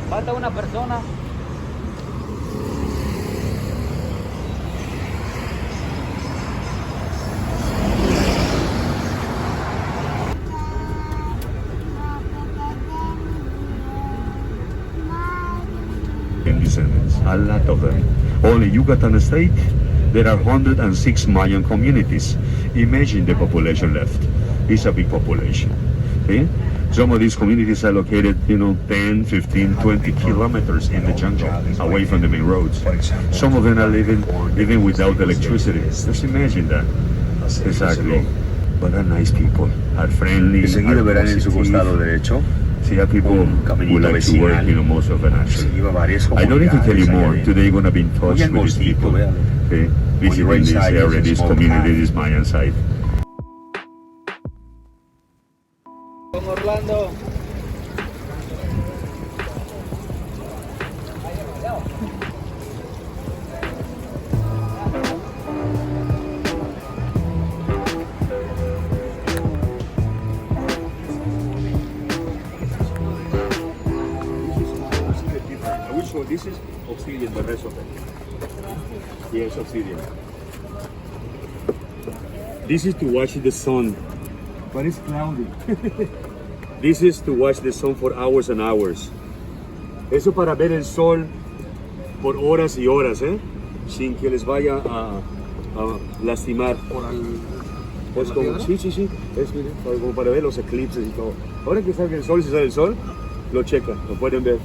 Falta una persona. Descendants, a lot of them. Only Yucatan state, there are 106 Mayan communities. Imagine the population left. It's a big population. Okay? Some of these communities are located, 10, 15, 20 kilometers in the jungle, away from the main roads. Some of them are living even without electricity. Just imagine that. Exactly. But are nice people, are friendly, Enseguida are verán en su costado positive. derecho See how people un would caminito like to work, vecinal. most of them actually. Lleva varias I don't need to tell you comunidades more. allá Today you're going to be in touch Muy with these angostito, people. véalo. Okay? Visiting right this side area, is a this small community, path. this Mayan site. Con Orlando. I will show this is obsidian, the rest of it. Yes, obsidian. This is to watch the sun, but it's cloudy. This is to watch the sun for hours and hours. Eso para ver el sol por horas y horas, sin que les vaya a lastimar. Pues como, sí, es como para ver los eclipses y todo. Ahora que salga el sol, si sale el sol, lo checan, lo pueden ver.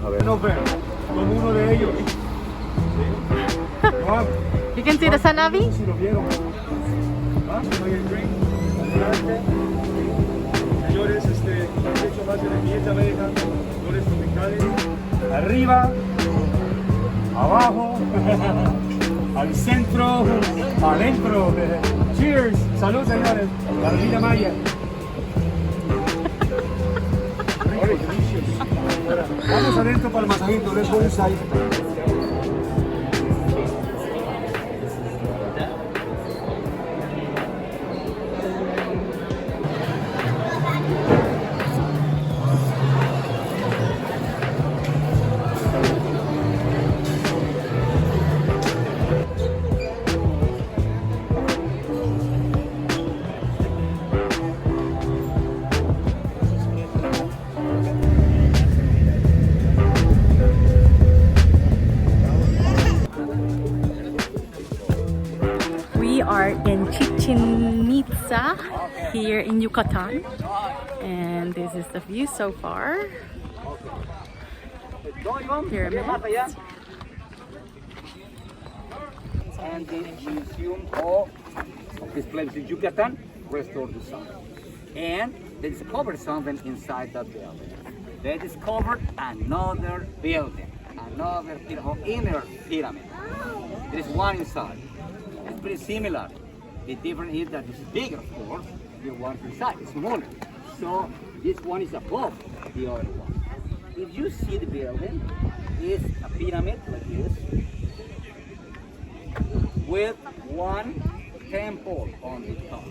A ver. No ven, como uno de ellos. You can see the Sanabi? Si lo vieron. Señores, el hecho base de miel de abeja, flores tropicales, arriba, abajo, al centro, adentro. Cheers, salud señores, la bebida Maya. Vamos adentro para el masajito, let's go inside. We are in Chichen Itza here in Yucatan, and this is the view so far. Pyramids. And the museum of this place in Yucatan restored the sun. And they discovered something inside that building. They discovered another building, another inner pyramid. There is one inside. It's pretty similar. The difference is that this is bigger, of course. The one inside is smaller. So this one is above the other one. If you see the building, it's a pyramid like this, with one temple on the top.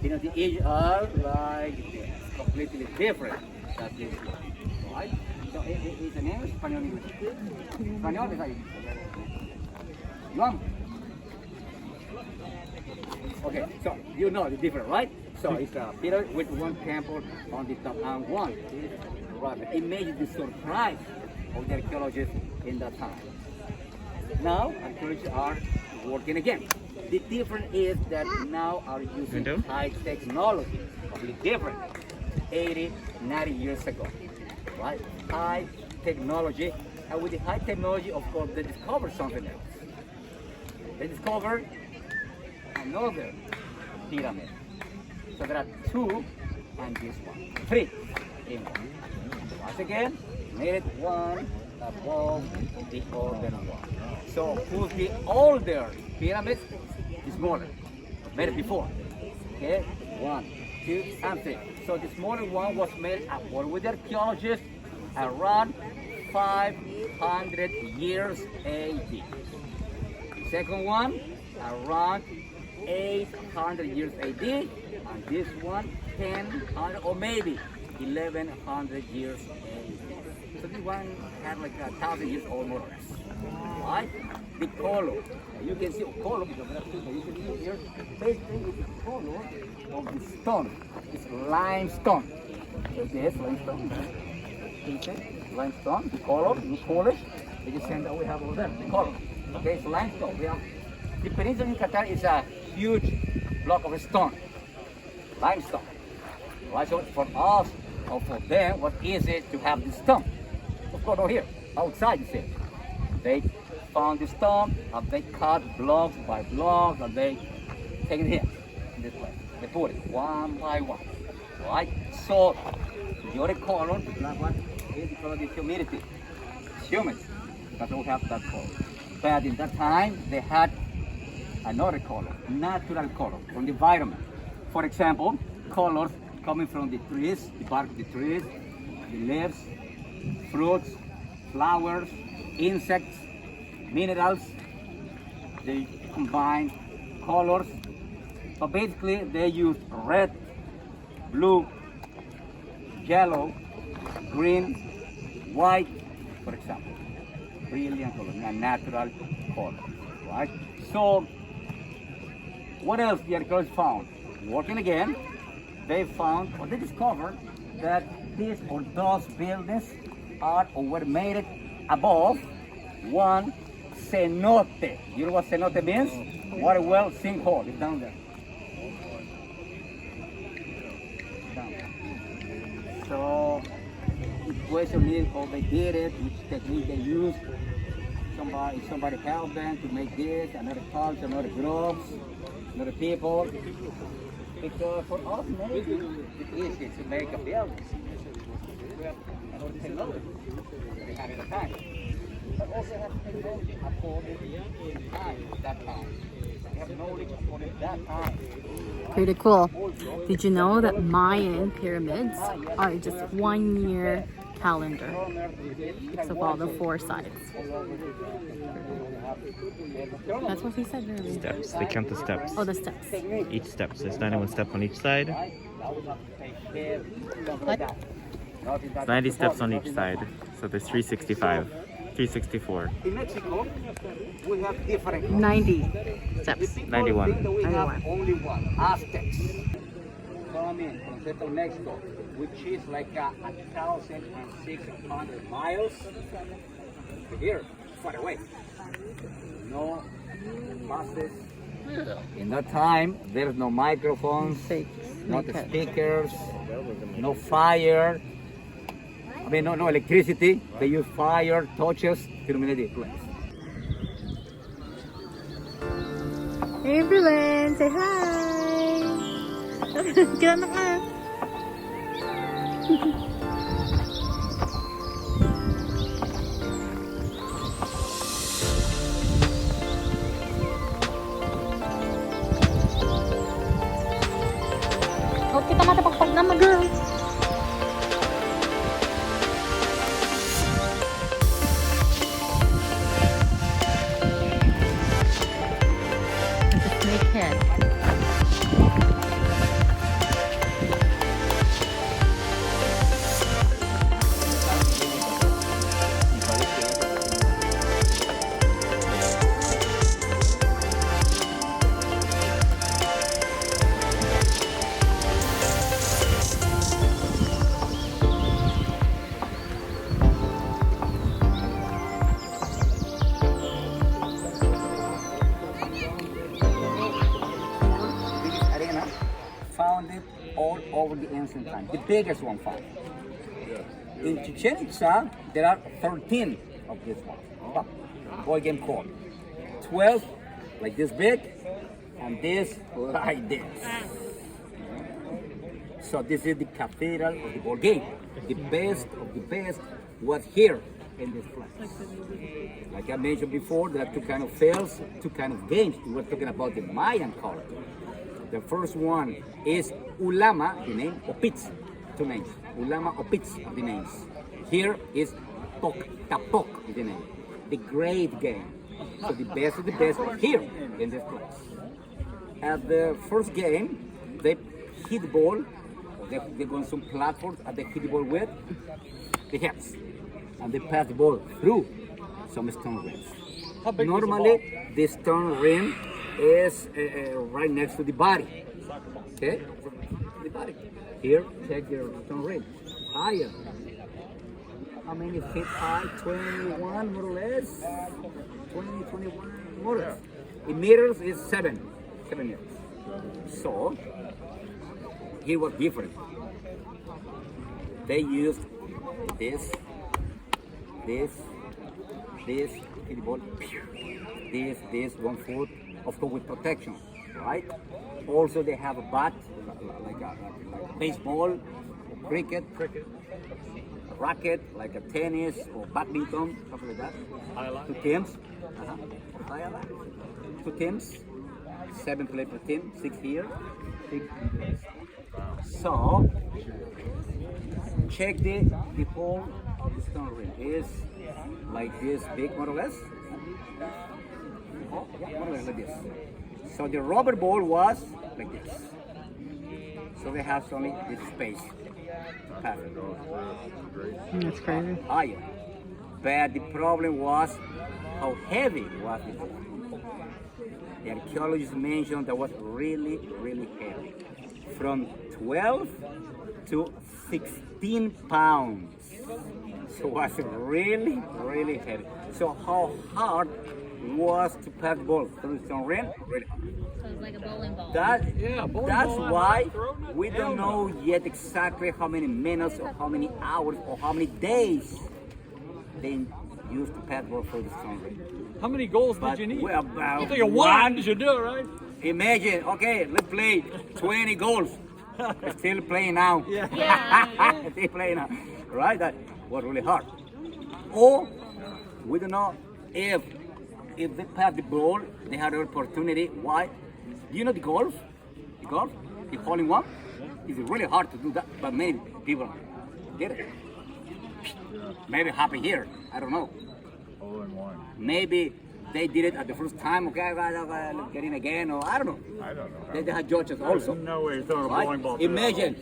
The edges are like this, completely different than this one, right? So it's an English, Spanish, English. Spanish is like, one. Okay, so you know the difference, right? So it's a pyramid with one temple on the top and one. Right. Imagine the surprise of the archaeologists in that time. Now, archaeologists are working again. The difference is that now are using high technology, completely different. 80, 90 years ago, right? High technology, and with the high technology, of course, they discovered something else. They discovered another pyramid. So there are two, and this one, three in one. Once again, made it one above the older one. So who's the older pyramid? The smaller, made it before. Okay, 1, 2, and 3. So the smaller one was made, according with the archaeologists, around 500 years AD. Second one, around 800 years AD, and this one 1000 or maybe 1100 years old. So this one had like 1,000 years old more or less. Right? The color. You can see color because you can see here. Basically, it's the color of the stone. It's limestone. This limestone. Okay, limestone. The color, you polish. They just send that we have over there. The color. Okay, it's limestone. We have the peninsula of Yucatan is a huge block of stone, limestone. Right, so for us or for them, what is it to have this stone? Of course, over here, outside, you see. They found the stone, and they cut blocks by blocks, and they take it here, in this place. They put it one by one. Right? So, the other color, the black one, is the color of the humidity. It's humid. That's why we have that color. But in that time, they had another color, natural color from the environment. For example, colors coming from the trees, the bark of the trees, the leaves, fruits, flowers, insects, minerals. They combine colors. So basically, they use red, blue, yellow, green, white, for example. Brilliant color, a natural color, right? So, what else the archaeologists found? Working again, they found, or they discovered, that these or those buildings are or were made above one cenote. You know what cenote means? Water well, sinkhole. It's down there. Down there. So, the question is how they did it, which technique they used. Somebody helped them to make this, another culture, another groups, another people. Because for us, maybe it's easy to make a building. We have another technology they had at the time. But also have technology according to time, that time. We have knowledge according to that time. Pretty cool. Did you know that Mayan pyramids are just 1 year calendar because of all the 4 sides? That's what he said earlier. Steps. They count the steps. Oh, the steps. Each step. So there's 91 steps on each side. What? It's 90 steps on each side. So there's 365. 364. In Mexico, we have different 90 steps. 91. We have only one, Aztecs. Coming from Central Mexico, which is like 1,600 miles. Here, far away. No buses. In that time, there's no microphones, no speakers, no fire. I mean, no electricity. They use fire, torches to illuminate the place. Hey, Berlin, say hi. Get on ka. Huwag kita matapagpag na mag-girl. All over the ancient time, the biggest one found. In Chichen Itza, there are 13 of these ones. Boy game called 12 like this big, and this like this. So this is the cathedral of the ball game. The best of the best was here in this place. Like I mentioned before, there are 2 kinds of fields, 2 kinds of games. We were talking about the Mayan culture. The first one is Ulama, the name, or Pitz, 2 names. Ulama or Pitz are the names. Here is Pok, Tapok is the name. The great game. So the best of the best here in this place. At the first game, they hit the ball, they go on some platforms and they hit the ball with the heads. And they pass the ball through some stone rims. Normally, the stone rim is right next to the body. Okay? The body. Here, check your stone rim. Higher. How many feet high? 21 more or less. 20, 21 more or less. In meters is 7 meters. So, here was different. They used this, hit the ball, this 1 foot, of course with protection, right? Also they have a bat, like a baseball, cricket, a racket, like a tennis or badminton, something like that. 2 teams. Two teams, 7 play per team, 6 here, 6 here. So, check the hole of the stone rim. Is like this big, more or less. Oh, yeah, more or less like this. So the rubber ball was like this. So they have only this space. Perfect. That's crazy. Higher. But the problem was how heavy was it. The archaeologists mentioned that was really, really heavy. From 12 to 16 pounds. So it was really, really heavy. So how hard was to pass the ball through the stone rim? Really hard. So it's like a bowling ball. That's why we don't know yet exactly how many minutes or how many hours or how many days they used to pass the ball through the stone rim. How many goals did you need? Well, about I think a one should do it, right? Imagine, okay, let's play 20 goals. Still playing now. Yeah. Still playing now. Right? That was really hard. Or we don't know if they pass the ball, they had an opportunity. Why? Do you know the golf? The hole in one? It's really hard to do that, but many people did it. Maybe happen here. I don't know. Hole in one. Maybe they did it at the first time. Okay, let's get in again, or I don't know. I don't know. They had judges also. No way you're throwing a bowling Right? ball. through that Imagine,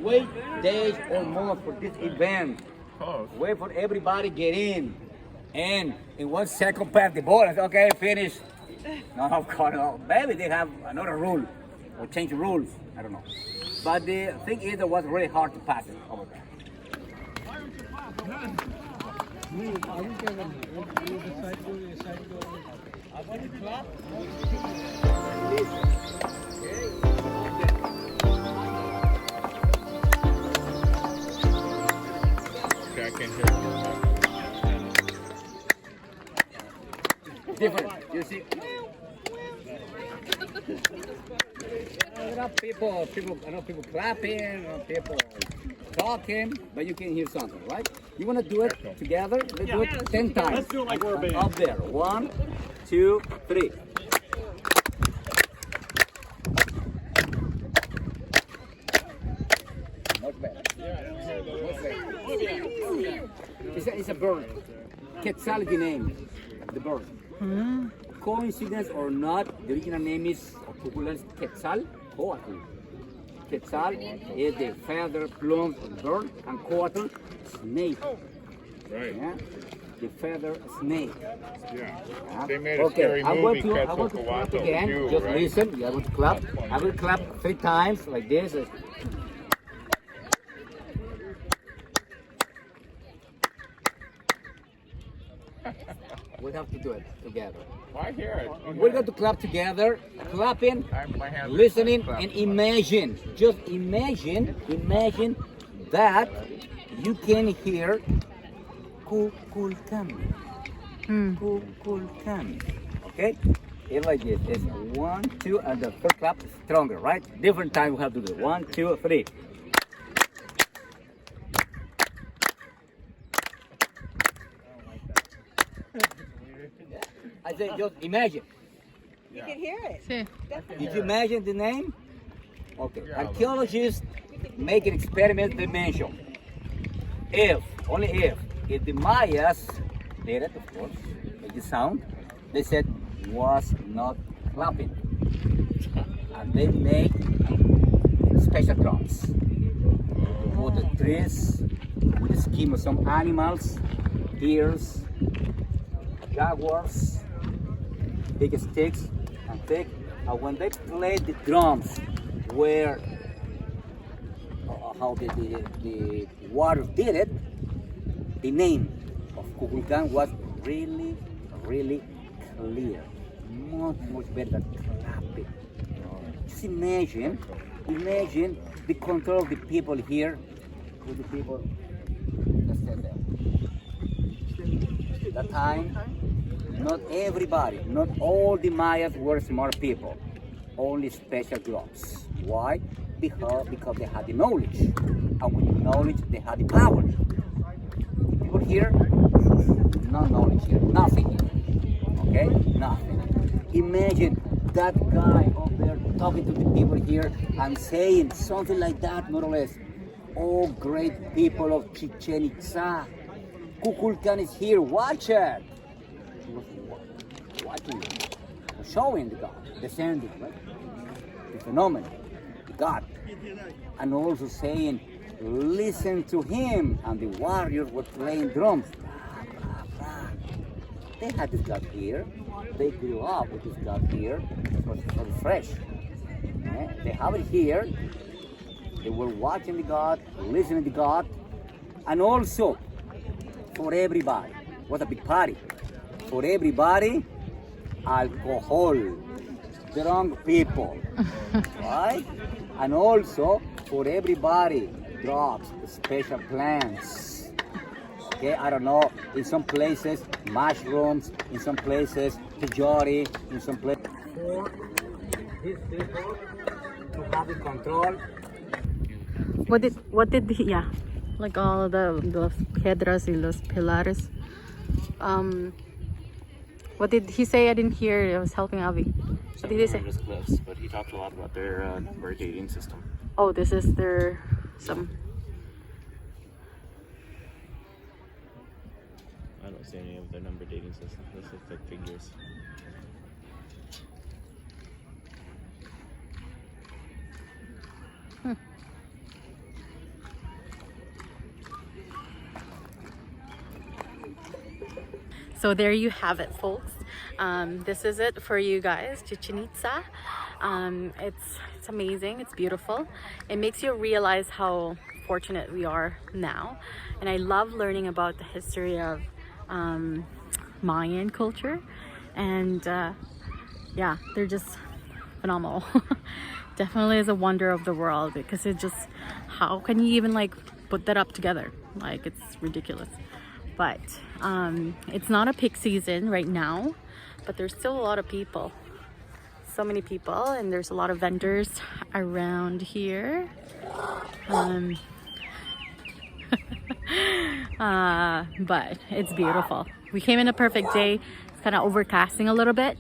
wait days or more for this event. hole. Oh, Wait for everybody get in, and in 1 second pass the ball. I said, okay, finish. No, of course, no. Maybe they have another rule or change the rules. I don't know. But the thing is, it was really hard to pass it over there. okay, I can hear you. Different. You see? There are people, I know people clapping, people talking, but you can hear something, right? You want to do it together? Let's do it 10 times. Let's do it like we're a band. Up there. 1, 2, 3. Not bad. Not bad. It's a bird. Quetzal is the name. The bird. Coincidence or not, the original name is popular Quetzal. Coatl. Quetzal is the feather plumes of the bird, and coatl, snake. Right. Yeah? The feather snake. Yeah. They made a scary I movie, want to clap again. Quetzalcoatl, Just right? listen. Yeah, I want to clap. I will clap 3 times like this. We have to do it together. Why hear it? We're going to clap together, clapping, My hands are listening, clapping. and imagine. Just imagine that you can hear Kukulkan. Kukulkan. Okay? It's like this. It's 1, 2, and the third clap is stronger, right? Different time we have to do it. 1, 2, 3. I say just imagine. You can hear it. Sí. Did you imagine the name? Okay. Archaeologists make an experiment dimension. If the Mayas did it, of course, make the sound, they said was not clapping. And they make special drums. For the trees, with the skin of some animals, deers, jaguars, big sticks and thick. And when they play the drums, where how the water did it, the name of Kukulkan was really, really clear. Much better than clapping. Just imagine the control of the people here with the people that stand there. That time, not everybody, not all the Mayas were smart people. Only special groups. Why? Because they had the knowledge. And with the knowledge, they had the power. People here, no knowledge here, nothing here. Okay? Nothing. Imagine that guy up there talking to the people here and saying something like that, more or less. Oh, great people of Chichen Itza, Kukulkan is here, watch it. He was watching it, showing the God, descending, right? The phenomenon, the God. And also saying, listen to him. And the warriors were playing drums. They had this God here. They grew up with this God here. It was fresh. They have it here. They were watching the God, listening to God, and also for everybody. What a big party. For everybody, alcohol, drunk people, right? And also for everybody, drugs, special plants. Okay, I don't know, in some places, mushrooms, in some places, peyote, in some places. For these people to have the control. What did he, yeah, like all the piedras y los pilares. What did he say? I didn't hear. I was helping Avi. What did he say? Cliffs, but he talked a lot about their number dating system. Oh, this is their some. I don't see any of their number dating system. This looks like figures. So there you have it, folks. This is it for you guys, Chichen Itza. It's amazing, it's beautiful. It makes you realize how fortunate we are now. And I love learning about the history of Mayan culture. And yeah, they're just phenomenal. Definitely is a wonder of the world, because it just, how can you even like put that up together? Like, it's ridiculous. But it's not a peak season right now, but there's still a lot of people. So many people, and there's a lot of vendors around here. But it's beautiful. We came in a perfect day. It's kind of overcasting a little bit.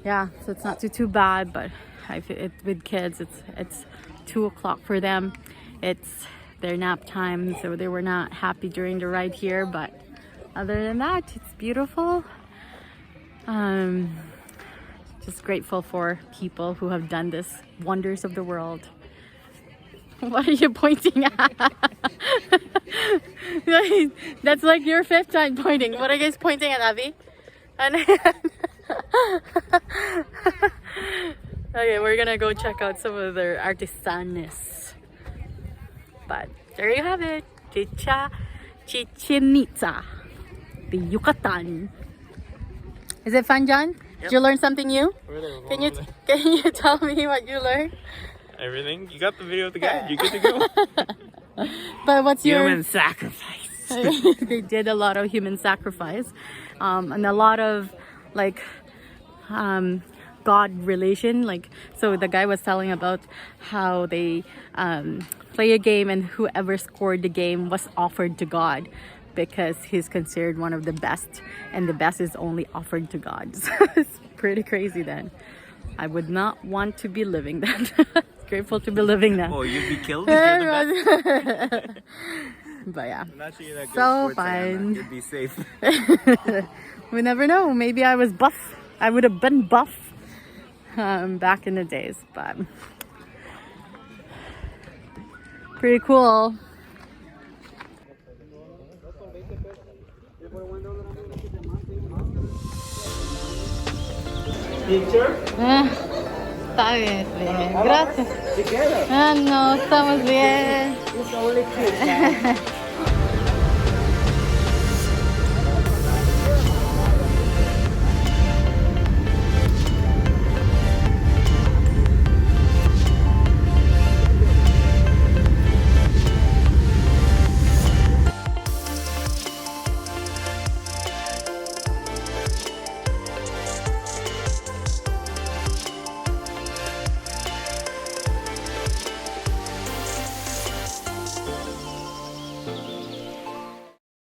Yeah, so it's not too bad, but with kids, it's 2 o'clock for them. It's their nap time, so they were not happy during the ride here, but other than that, it's beautiful. Just grateful for people who have done this wonders of the world. What are you pointing at? That's like your 5th time pointing. What are you guys pointing at, Abby? Okay, we're gonna go check out some of their artisanes. But there you have it, Chichen Itza, the Yucatan. Is it fun, John? Yep. Did you learn something new? Can you tell me what you learned? Everything. You got the video of the guide. You get to go. But what's your human sacrifice? They did a lot of human sacrifice, and a lot of like God relation. Like, so the guy was telling about how they play a game, and whoever scored the game was offered to God, because he's considered one of the best, and the best is only offered to God. So it's pretty crazy then. I would not want to be living that. Grateful to be living that. Oh, you'd be killed if you're the best? But yeah, I'm not sure you're that good so sports fan, fine. you'd be safe. We never know. Maybe I was buff I would have been buff back in the days, but pretty cool. Está bien, bien. Gracias. Ah, no, estamos bien.